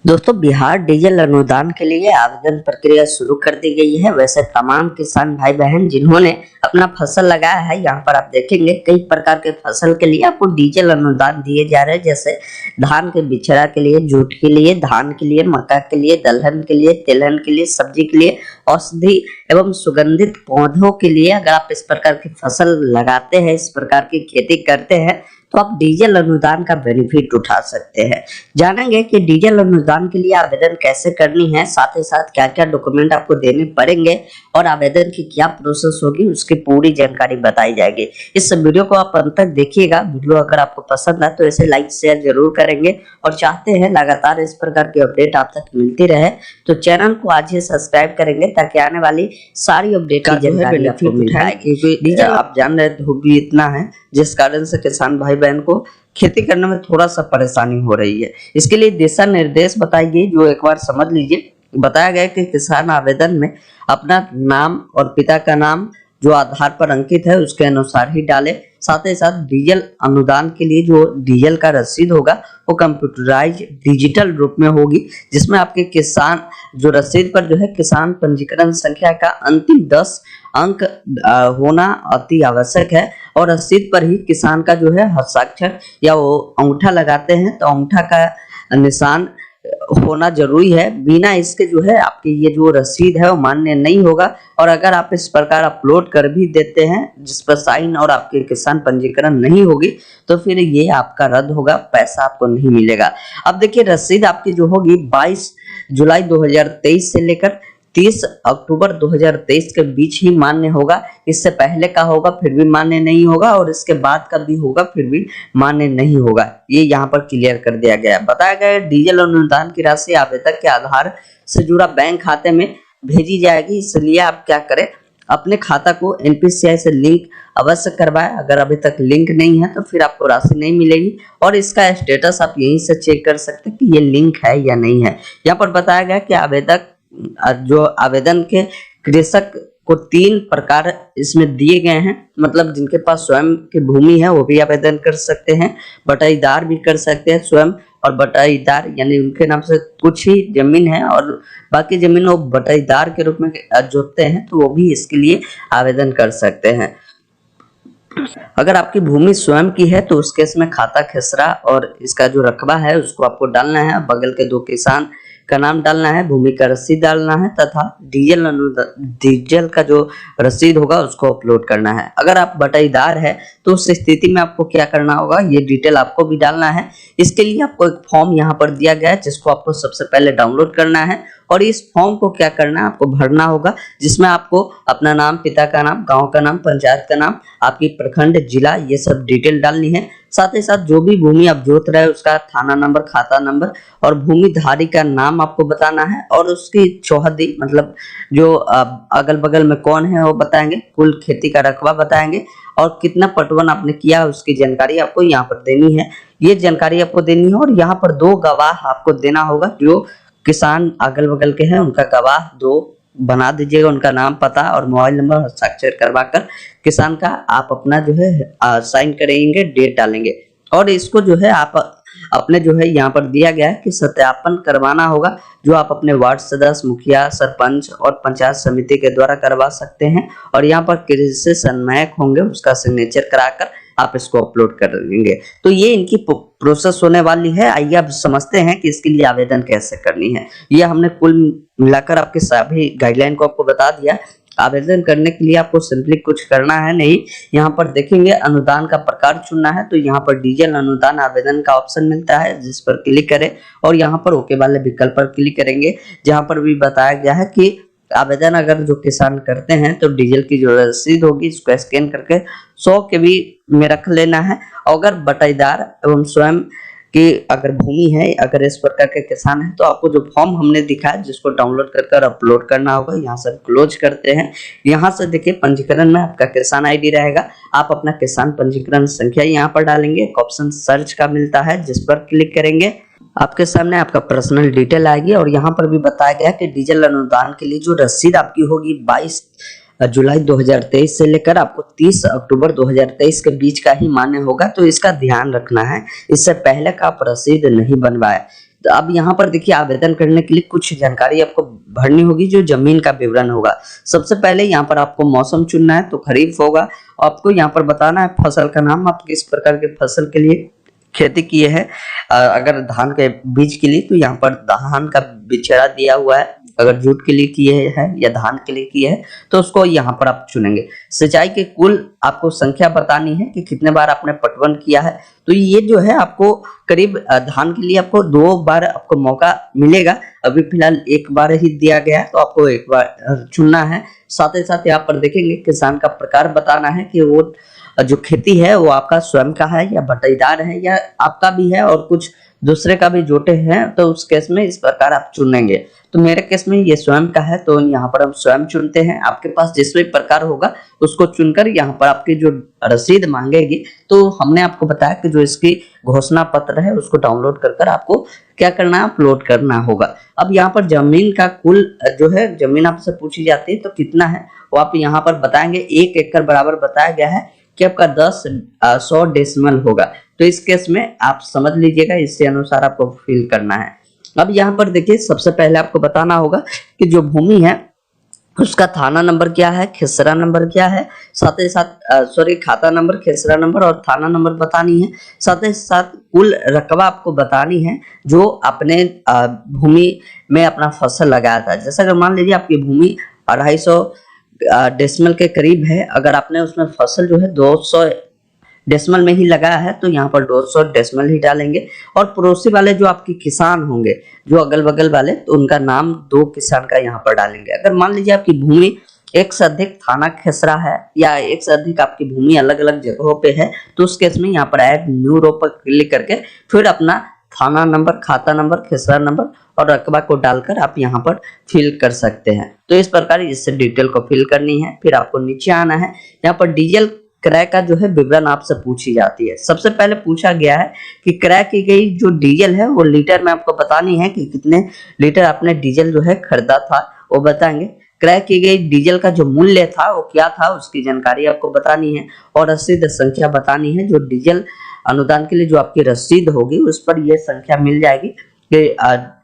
दोस्तों, बिहार डीजल अनुदान के लिए आवेदन प्रक्रिया शुरू कर दी गई है। वैसे तमाम किसान भाई बहन जिन्होंने अपना फसल लगाया है, यहाँ पर आप देखेंगे कई प्रकार के फसल के लिए आपको डीजल अनुदान दिए जा रहे हैं। जैसे धान के बिचड़ा के लिए, जूट के लिए, धान के लिए, मक्का के लिए, दलहन के लिए, तिलहन के लिए, सब्जी के लिए, औषधि एवं सुगंधित पौधों के लिए अगर आप इस प्रकार की फसल लगाते हैं, इस प्रकार की खेती करते हैं, तो आप डीजल अनुदान का बेनिफिट उठा सकते हैं। जानेंगे कि डीजल अनुदान के लिए आवेदन कैसे करनी है, साथ ही साथ क्या क्या डॉक्यूमेंट आपको देने पड़ेंगे और आवेदन की क्या प्रोसेस होगी, उसकी पूरी जानकारी बताई जाएगी। इस वीडियो को आप अंत तक देखिएगा। वीडियो अगर आपको पसंद आए तो इसे लाइक शेयर जरूर करेंगे और चाहते हैं लगातार इस प्रकार की अपडेट आप तक मिलती रहे तो चैनल को आज ही सब्सक्राइब करेंगे ताकि आने वाली सारी अपडेट की जानकारी आपको मिल जाएगी। डीजल आप जान रहे धूप भी इतना है जिस कारण से किसान भाई बहन को खेती करने में थोड़ा सा परेशानी हो रही है। इसके लिए दिशा निर्देश बताई गई, जो एक बार समझ लीजिए। बताया गया कि किसान आवेदन में अपना नाम और पिता का नाम जो आधार पर अंकित है उसके अनुसार ही डाले। साथ ही साथ डीजल अनुदान के लिए जो डीजल का रसीद होगा वो कंप्यूटराइज डिजिटल रूप में होगी, जिसमें आपके किसान जो रसीद पर जो है किसान पंजीकरण संख्या का अंतिम 10 अंक होना अति आवश्यक है। और रसीद पर ही किसान का जो है हस्ताक्षर या वो अंगूठा लगाते हैं तो अंगूठा का निशान होना जरूरी है। बिना इसके जो है आपकी ये जो रसीद है वो मान्य नहीं होगा। और अगर आप इस प्रकार अपलोड कर भी देते हैं जिस पर साइन और आपके किसान पंजीकरण नहीं होगी तो फिर ये आपका रद्द होगा, पैसा आपको नहीं मिलेगा। अब देखिए, रसीद आपकी जो होगी 22 जुलाई 2023 से लेकर 30 अक्टूबर 2023 के बीच ही मान्य होगा। इससे पहले का होगा फिर भी मान्य नहीं होगा और इसके बाद का भी होगा फिर भी मान्य नहीं होगा। ये यहाँ पर क्लियर कर दिया गया है। बताया गया है डीजल अनुदान की राशि आवेदक के आधार से जुड़ा बैंक खाते में भेजी जाएगी। इसलिए आप क्या करें, अपने खाता को एनपीसीआई से लिंक अवश्य करवाएं। अगर अभी तक लिंक नहीं है तो फिर आपको राशि नहीं मिलेगी और इसका स्टेटस आप यहीं से चेक कर सकते हैं कि ये लिंक है या नहीं है। यहाँ पर बताया गया कि आवेदक जो आवेदन के कृषक को 3 प्रकार इसमें दिए गए हैं। मतलब जिनके पास स्वयं की भूमि है वो भी आवेदन कर सकते हैं, बटाईदार भी कर सकते हैं। स्वयं और बटाईदार यानी उनके नाम से कुछ ही जमीन है और बाकी जमीन वो बटाईदार के रूप में जोतते हैं तो वो भी इसके लिए आवेदन कर सकते हैं। अगर आपकी भूमि स्वयं की है तो उस केस में खाता खेसरा और इसका जो रकबा है उसको आपको डालना है, बगल के 2 किसान का नाम डालना है, भूमि का रसीद डालना है तथा डीजल का जो रसीद होगा उसको अपलोड करना है। अगर आप बटाईदार है तो उस स्थिति में आपको क्या करना होगा, ये डिटेल आपको भी डालना है। इसके लिए आपको एक फॉर्म यहाँ पर दिया गया है जिसको आपको सबसे पहले डाउनलोड करना है और इस फॉर्म को क्या करना है, आपको भरना होगा, जिसमें आपको अपना नाम, पिता का नाम, गांव का नाम, पंचायत का नाम, आपकी प्रखंड, जिला, ये सब डिटेल डालनी है। साथ ही साथ जो भी भूमि आप जोत रहे हैं उसका थाना नंबर, खाता नंबर और भूमिधारी का नाम आपको बताना है और उसकी चौहदी मतलब जो अगल बगल में कौन है वो बताएंगे, कुल खेती का रकबा बताएंगे और कितना पटवन आपने किया उसकी जानकारी आपको यहाँ पर देनी है। ये जानकारी आपको देनी है और यहाँ पर 2 गवाह आपको देना होगा। जो किसान अगल बगल के हैं उनका गवाह 2 बना दीजिएगा, उनका नाम, पता और मोबाइल नंबर हस्ताक्षर करवाकर किसान का आप अपना जो है साइन करेंगे, डेट डालेंगे और इसको जो है आप अपने जो है यहाँ पर दिया गया है कि सत्यापन करवाना होगा, जो आप अपने वार्ड सदस्य, मुखिया, सरपंच और पंचायत समिति के द्वारा करवा सकते हैं। और यहाँ पर कृषि सन्मायक होंगे, उसका सिग्नेचर कराकर आप इसको अपलोड कर देंगे। तो ये इनकी प्रोसेस होने वाली है। आइए अब समझते हैं कि इसके लिए आवेदन कैसे करनी है। ये हमने कुल मिलाकर आपके सभी गाइडलाइन को आपको बता दिया। आवेदन करने के लिए आपको सिंपली कुछ करना है नहीं, यहाँ पर देखेंगे अनुदान का प्रकार चुनना है तो यहाँ पर डीजल अनुदान आवेदन का ऑप्शन मिलता है जिस पर क्लिक करें और यहाँ पर ओके वाले विकल्प पर क्लिक करेंगे, जहाँ पर भी बताया गया है कि आवेदन अगर जो किसान करते हैं तो डीजल की जो रसीद होगी इसको स्कैन करके 100 KB में रख लेना है। अगर बटाईदार एवं स्वयं कि अगर भूमि है, अगर इस प्रकार के किसान है तो आपको जो फॉर्म हमने दिखाया जिसको डाउनलोड कर अपलोड करना होगा। यहाँ से क्लोज करते हैं। यहाँ से देखिए पंजीकरण में आपका किसान आईडी रहेगा, आप अपना किसान पंजीकरण संख्या यहाँ पर डालेंगे। एक ऑप्शन सर्च का मिलता है जिस पर क्लिक करेंगे, आपके सामने आपका पर्सनल डिटेल आएगी और यहाँ पर भी बताया गया कि डीजल अनुदान के लिए जो रसीद आपकी होगी 22 जुलाई 2023 से लेकर आपको 30 अक्टूबर 2023 के बीच का ही मान्य होगा। तो इसका ध्यान रखना है, इससे पहले का आप रसीद नहीं बनवाए। तो अब यहाँ पर देखिए आवेदन करने के लिए कुछ जानकारी आपको भरनी होगी जो जमीन का विवरण होगा। सबसे पहले यहाँ पर आपको मौसम चुनना है, तो खरीफ होगा। आपको यहाँ पर बताना है फसल का नाम, आप किस प्रकार के फसल के लिए खेती किए हैं। अगर धान के बीज के लिए तो यहाँ पर धान का बिचड़ा दिया हुआ है, अगर जूट के लिए किए हैं या धान के लिए किए हैं तो उसको यहाँ पर आप चुनेंगे। सिंचाई के कुल आपको संख्या बतानी है कि कितने बार आपने पटवन किया है। तो ये जो है आपको करीब धान के लिए आपको 2 बार आपको मौका मिलेगा, अभी फिलहाल 1 बार ही दिया गया है तो आपको 1 बार चुनना है। साथ ही साथ यहाँ पर देखेंगे किसान का प्रकार बताना है कि वो जो खेती है वो आपका स्वयं का है या बटाईदार है या आपका भी है और कुछ दूसरे का भी जोटे हैं, तो उस केस में इस प्रकार आप चुनेंगे। तो मेरे केस में ये स्वयं का है तो यहाँ पर हम स्वयं चुनते हैं। आपके पास जिस भी प्रकार होगा उसको चुनकर यहाँ पर आपकी जो रसीद मांगेगी तो हमने आपको बताया कि जो इसकी घोषणा पत्र है उसको डाउनलोड कर आपको क्या करना है, अपलोड करना होगा। अब यहाँ पर जमीन का कुल जो है जमीन आपसे पूछी जाती है तो कितना है वो आप यहाँ पर बताएंगे। 1 एकड़ बराबर बताया गया है कि आपका 100 डेसिमल होगा। तो इस केस में आप समझ लीजिएगा, इसके अनुसार आपको फिल करना है। अब यहाँ पर देखिए सबसे पहले आपको बताना होगा कि जो भूमि है उसका थाना नंबर क्या है, खेसरा नंबर क्या है, साथ ही साथ खाता नंबर, खेसरा नंबर और थाना नंबर बतानी है। साथ ही साथ कुल रकबा आपको बतानी है जो अपने भूमि में अपना फसल लगाया था। जैसा अगर मान लीजिए आपकी भूमि 250 डेसिमल के करीब है, अगर आपने उसमें फसल जो है 200 डेसिमल में ही लगाया है तो यहाँ पर 200 डेसिमल ही डालेंगे। और पड़ोसी वाले जो आपके किसान होंगे जो अगल बगल वाले, तो उनका नाम 2 किसान का यहाँ पर डालेंगे। अगर मान लीजिए आपकी भूमि एक से अधिक थाना खेसरा है या एक से अधिक आपकी भूमि अलग अलग जगहों पे है तो उस केस में यहाँ पर ऐड न्यू रो पर क्लिक करके फिर अपना थाना नंबर, खाता नंबर, खेसरा नंबर और रकबा को डालकर आप यहाँ पर फिल कर सकते हैं। तो इस प्रकार इससे डिटेल को फिल करनी है। फिर आपको नीचे आना है, यहाँ पर डीजल क्रय का जो है विवरण आपसे पूछी जाती है। सबसे पहले पूछा गया है कि क्रय की गई जो डीजल है वो लीटर में आपको बतानी है कि कितने लीटर आपने डीजल जो है खरीदा था वो बताएंगे। क्रय की गई डीजल का जो मूल्य था वो क्या था उसकी जानकारी आपको बतानी है और रसीद संख्या बतानी है। जो डीजल अनुदान के लिए जो आपकी रसीद होगी उस पर यह संख्या मिल जाएगी कि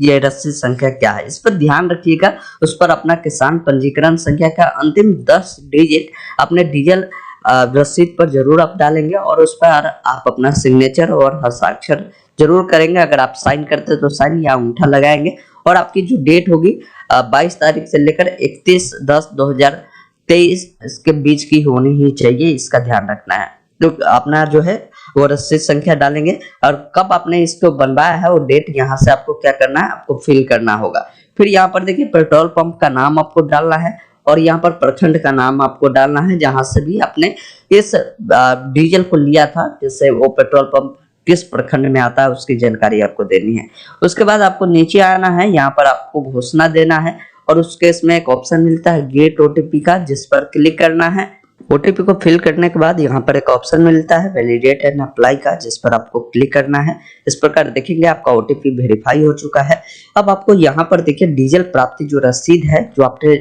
ये रसीद संख्या क्या है। इस पर ध्यान रखिएगा। उस पर अपना किसान पंजीकरण संख्या का अंतिम 10 डिजिट अपने डीजल रसीद पर जरूर आप डालेंगे और उस पर आप अपना सिग्नेचर और हस्ताक्षर जरूर करेंगे। अगर आप साइन करते तो साइन या अंगूठा लगाएंगे। और आपकी जो डेट होगी 22 तारीख से लेकर 31/10/2023 इसके बीच की होनी ही चाहिए, इसका ध्यान रखना है। तो अपना जो है वो रसीद संख्या डालेंगे और कब आपने इसको बनवाया है वो डेट यहाँ से आपको क्या करना है, आपको फिल करना होगा। फिर यहाँ पर देखिए पेट्रोल पंप का नाम आपको डालना है और यहाँ पर प्रखंड का नाम आपको डालना है जहां से भी आपने इस डीजल को लिया था, जिससे वो पेट्रोल पंप किस प्रखंड में आता है उसकी जानकारी आपको देनी है। उसके बाद आपको नीचे आना है, यहाँ पर आपको घोषणा देना है और उस केस में एक ऑप्शन मिलता है गेट ओटीपी का, जिस पर क्लिक करना है। ओटीपी को फिल करने के बाद यहाँ पर एक ऑप्शन मिलता है वैलिडेट एंड अप्लाई का, जिस पर आपको क्लिक करना है। इस प्रकार देखेंगे आपका ओटीपी वेरीफाई हो चुका है। अब आपको यहाँ पर देखिए डीजल प्राप्ति जो रसीद है जो आपने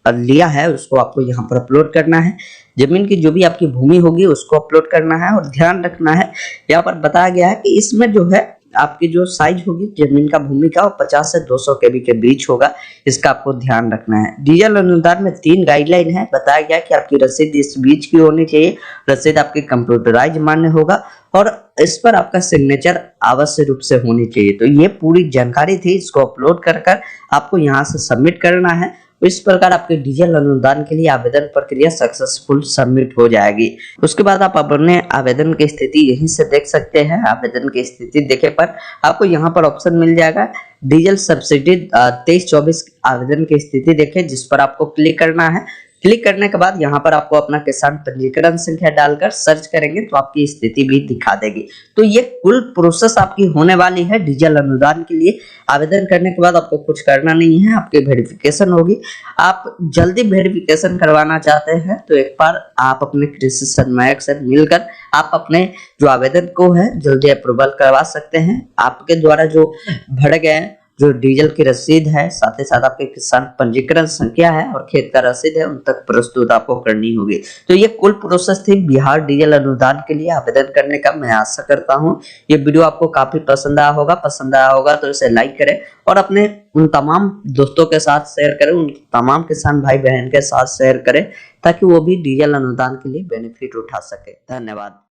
लिया है उसको आपको यहाँ पर अपलोड करना है। जमीन की जो भी आपकी भूमि होगी उसको अपलोड करना है और ध्यान रखना है यहाँ पर बताया गया है कि इसमें जो है आपकी जो साइज होगी जमीन का भूमि का वो 50 से 200 केबी के बीच होगा, इसका आपको ध्यान रखना है। डीजल अनुदान में 3 गाइडलाइन है। बताया गया कि आपकी रसीद इस बीच की होनी चाहिए, रसीद आपकी कंप्यूटराइज मान्य होगा और इस पर आपका सिग्नेचर अवश्य रूप से होनी चाहिए। तो ये पूरी जानकारी थी, इसको अपलोड कर आपको यहाँ से सबमिट करना है। इस प्रकार आपके डीजल अनुदान के लिए आवेदन प्रक्रिया सक्सेसफुल सबमिट हो जाएगी। उसके बाद आप अपने आवेदन की स्थिति यहीं से देख सकते हैं। आवेदन की स्थिति देखे पर आपको यहाँ पर ऑप्शन मिल जाएगा डीजल सब्सिडी 23-24 आवेदन की स्थिति देखें, जिस पर आपको क्लिक करना है। क्लिक करने के बाद यहाँ पर आपको अपना किसान पंजीकरण संख्या डालकर सर्च करेंगे तो आपकी स्थिति भी दिखा देगी। तो ये कुल प्रोसेस आपकी होने वाली है डीजल अनुदान के लिए। आवेदन करने के बाद आपको कुछ करना नहीं है, आपकी वेरिफिकेशन होगी। आप जल्दी वेरिफिकेशन करवाना चाहते हैं तो एक बार आप अपने कृषि समन्वयक से मिलकर आप अपने जो आवेदन को है जल्दी अप्रूवल करवा सकते हैं। आपके द्वारा जो भर गए जो डीजल की रसीद है, साथ ही साथ आपके किसान पंजीकरण संख्या है और खेत का रसीद है, उन तक प्रस्तुत आपको करनी होगी। तो ये कुल प्रोसेस थी बिहार डीजल अनुदान के लिए आवेदन करने का। मैं आशा करता हूँ ये वीडियो आपको काफी पसंद आया होगा तो इसे लाइक करें और अपने उन तमाम दोस्तों के साथ शेयर करें, उन तमाम किसान भाई बहन के साथ शेयर करें ताकि वो भी डीजल अनुदान के लिए बेनिफिट उठा सके। धन्यवाद।